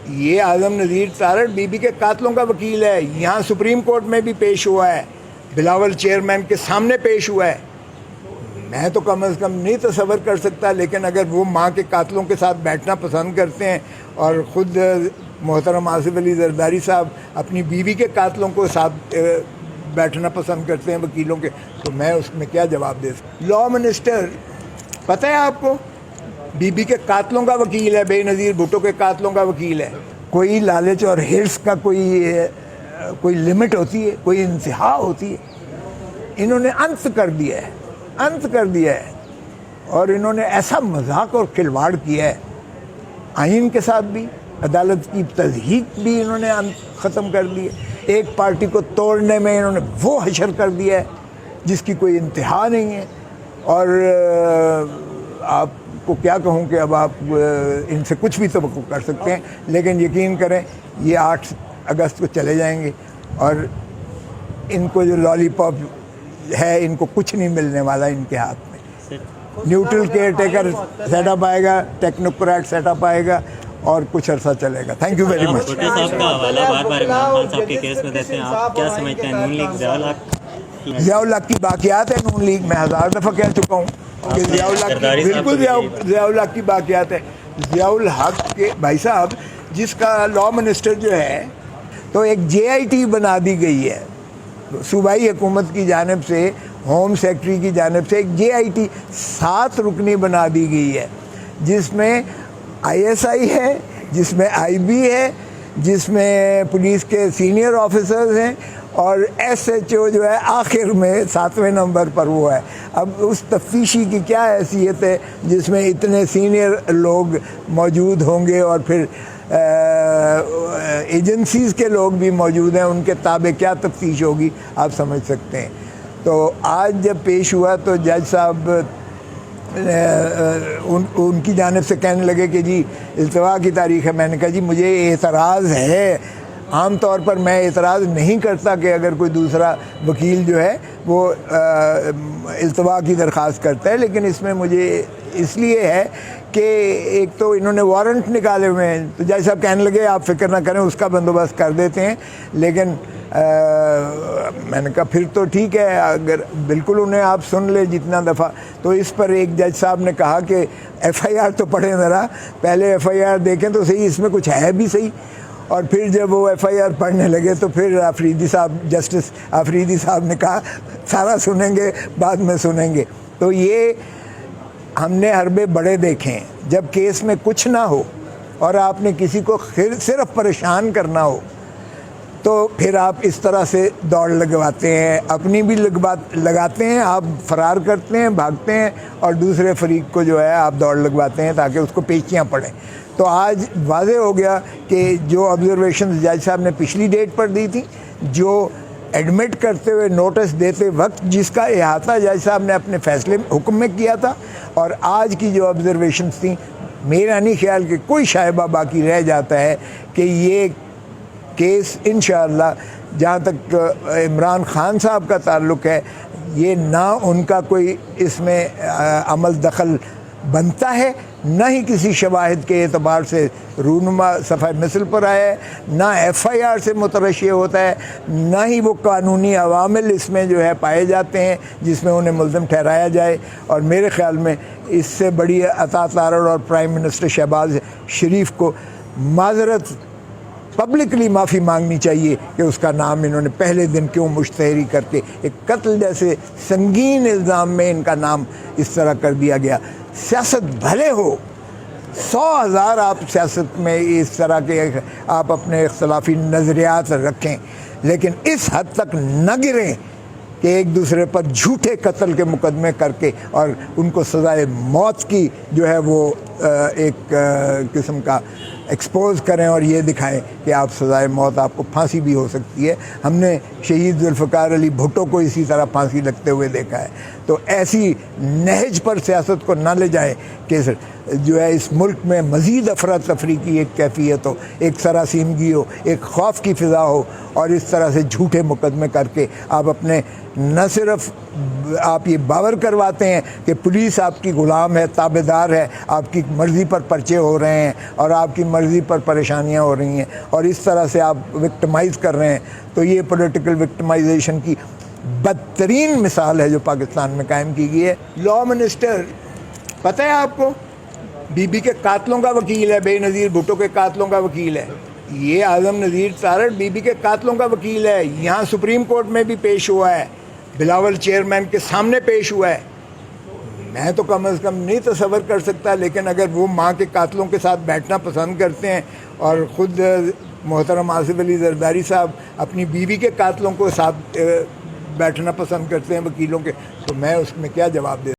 یہ اعظم Nazir Tarar be be کے قاتلوں کا وکیل ہے، یہاں سپریم کورٹ میں بھی پیش ہوا ہے، بلاول چیئرمین کے سامنے پیش ہوا ہے۔ میں تو کم از کم نہیں تصور کر سکتا، لیکن اگر وہ ماں کے قاتلوں کے ساتھ بیٹھنا پسند کرتے ہیں اور خود محترم آصف علی زرداری صاحب اپنی بیوی کے قاتلوں کو ساتھ بیٹھنا پسند کرتے ہیں وکیلوں کے، تو میں اس میں کیا جواب دے سکتا۔ لا منسٹر پتہ ہے آپ کو بی بی کے قاتلوں کا وکیل ہے، بے نظیر بھٹو کے قاتلوں کا وکیل ہے۔ کوئی لالچ اور ہرس کا کوئی لمٹ ہوتی ہے، کوئی انتہا ہوتی ہے؟ انہوں نے انت کر دیا ہے، انت کر دیا ہے، اور انہوں نے ایسا مذاق اور کھلواڑ کیا ہے، آئین کے ساتھ بھی، عدالت کی تضحیق بھی انہوں نے ختم کر دی ہے۔ ایک پارٹی کو توڑنے میں انہوں نے وہ حشر کر دیا ہے جس کی کوئی انتہا نہیں ہے، اور آپ کو کیا کہوں کہ اب آپ ان سے کچھ بھی توقع کر سکتے ہیں، لیکن یقین کریں یہ 8 اگست کو چلے جائیں گے، اور ان کو جو لالی پاپ ہے ان کو کچھ نہیں ملنے والا ان کے ہاتھ میں۔ Neutral caretaker setup آئے گا، ٹیکنوکریٹ سیٹ اپ آئے گا، اور کچھ عرصہ چلے گا۔ Thank you very much. Bhutto صاحب کا حوالہ بار بار عمران خان صاحب کے کیس میں دیتے ہیں، آپ کیا سمجھتے ہیں؟ نون لیگ ضیاء الحق، ضیاء الحق کی باقیات ہے نون لیگ، میں 1000 دفعہ کہہ چکا ہوں کہ ضیاء الحق کی بالکل ضیاء الحق کی باقیات ہے۔ ضیاء الحق کے بھائی صاحب جس کا لا منسٹر جو ہے، تو ایک JIT بنا دی گئی ہے صوبائی حکومت کی جانب سے، ہوم سیکٹری کی جانب سے ایک JIT 7 رکنی بنا دی گئی ہے، جس میں ISI ہے، جس میں IB ہے، جس میں پولیس کے سینئر آفیسرز ہیں، اور SHO جو ہے آخر میں 7ویں نمبر پر وہ ہے۔ اب اس تفتیشی کی کیا حیثیت ہے جس میں اتنے سینئر لوگ موجود ہوں گے، اور پھر ایجنسیز کے لوگ بھی موجود ہیں، ان کے تابع کیا تفتیش ہوگی آپ سمجھ سکتے ہیں۔ تو آج جب پیش ہوا تو جج صاحب ان کی جانب سے کہنے لگے کہ جی التوا کی تاریخ ہے۔ میں نے کہا جی مجھے اعتراض ہے، عام طور پر میں اعتراض نہیں کرتا کہ اگر کوئی دوسرا وکیل جو ہے وہ التوا کی درخواست کرتا ہے، لیکن اس میں مجھے اس لیے ہے کہ ایک تو انہوں نے وارنٹ نکالے ہوئے ہیں، تو جج صاحب کہنے لگے آپ فکر نہ کریں، اس کا بندوبست کر دیتے ہیں۔ لیکن میں نے کہا پھر تو ٹھیک ہے، اگر بالکل انہیں آپ سن لے جتنا دفعہ۔ تو اس پر ایک جج صاحب نے کہا کہ FIR تو پڑھیں ذرا، پہلے FIR دیکھیں تو صحیح اس میں کچھ ہے بھی صحیح۔ اور پھر جب وہ FIR پڑھنے لگے تو پھر جسٹس آفریدی صاحب نے کہا سارا سنیں گے، بعد میں سنیں گے۔ تو یہ ہم نے حربے بڑے دیکھے ہیں، جب کیس میں کچھ نہ ہو اور آپ نے کسی کو صرف پریشان کرنا ہو تو پھر آپ اس طرح سے دوڑ لگواتے ہیں، اپنی بھی لگاتے ہیں، آپ فرار کرتے ہیں، بھاگتے ہیں، اور دوسرے فریق کو جو ہے آپ دوڑ لگواتے ہیں تاکہ اس کو پیچیاں پڑیں۔ تو آج واضح ہو گیا کہ جو آبزرویشنز جج صاحب نے پچھلی ڈیٹ پر دی تھی، جو ایڈمٹ کرتے ہوئے نوٹس دیتے وقت جس کا احاطہ جج صاحب نے اپنے فیصلے حکم میں کیا تھا، اور آج کی جو آبزرویشنز تھیں، میرا نہیں خیال کہ کوئی شائبہ باقی رہ جاتا ہے کہ یہ کیس انشاءاللہ جہاں تک عمران خان صاحب کا تعلق ہے، یہ نہ ان کا کوئی اس میں عمل دخل بنتا ہے، نہ ہی کسی شواہد کے اعتبار سے رونما صفحہ مثل پر آیا ہے، نہ FIR سے مترشح ہوتا ہے، نہ ہی وہ قانونی عوامل اس میں جو ہے پائے جاتے ہیں جس میں انہیں ملزم ٹھہرایا جائے۔ اور میرے خیال میں اس سے بڑی عطا تارڑ اور پرائم منسٹر شہباز شریف کو معذرت پبلکلی معافی مانگنی چاہیے کہ اس کا نام انہوں نے پہلے دن کیوں مشتہری کر کے ایک قتل جیسے سنگین الزام میں ان کا نام اس طرح کر دیا گیا۔ سیاست بھلے ہو 100,000 آپ سیاست میں اس طرح کے آپ اپنے اختلافی نظریات رکھیں، لیکن اس حد تک نہ گریں کہ ایک دوسرے پر جھوٹے قتل کے مقدمے کر کے اور ان کو سزائے موت کی جو ہے وہ ایک قسم کا ایکسپوز کریں اور یہ دکھائیں کہ آپ سزائے موت، آپ کو پھانسی بھی ہو سکتی ہے۔ ہم نے شہید ذوالفقار علی بھٹو کو اسی طرح پھانسی لگتے ہوئے دیکھا ہے۔ تو ایسی نہج پر سیاست کو نہ لے جائیں کہ جو ہے اس ملک میں مزید افراتفری کی ایک کیفیت ہو، ایک سراسیمگی ہو، ایک خوف کی فضا ہو، اور اس طرح سے جھوٹے مقدمے کر کے آپ اپنے نہ صرف آپ یہ باور کرواتے ہیں کہ پولیس آپ کی غلام ہے، تابع دار ہے، آپ کی مرضی پر پرچے ہو رہے ہیں اور آپ کی مرضی پر پریشانیاں ہو رہی ہیں، اور اس طرح سے آپ وکٹمائز کر رہے ہیں، تو یہ پولیٹیکل وکٹمائزیشن کی بدترین مثال ہے جو پاکستان میں قائم کی گئی ہے۔ لا منسٹر پتہ ہے آپ کو بی بی کے قاتلوں کا وکیل ہے، بے نظیر بھٹو کے قاتلوں کا وکیل ہے، یہ اعظم نذیر تارڑ بی بی کے قاتلوں کا وکیل ہے، یہاں سپریم کورٹ میں بھی پیش ہوا ہے، بلاول چیئرمین کے سامنے پیش ہوا ہے۔ میں تو کم از کم نہیں تصور کر سکتا، لیکن اگر وہ ماں کے قاتلوں کے ساتھ بیٹھنا پسند کرتے ہیں اور خود محترم آصف علی زرداری صاحب اپنی بیوی کے قاتلوں کو ساتھ بیٹھنا پسند کرتے ہیں وکیلوں کے، تو میں اس میں کیا جواب دے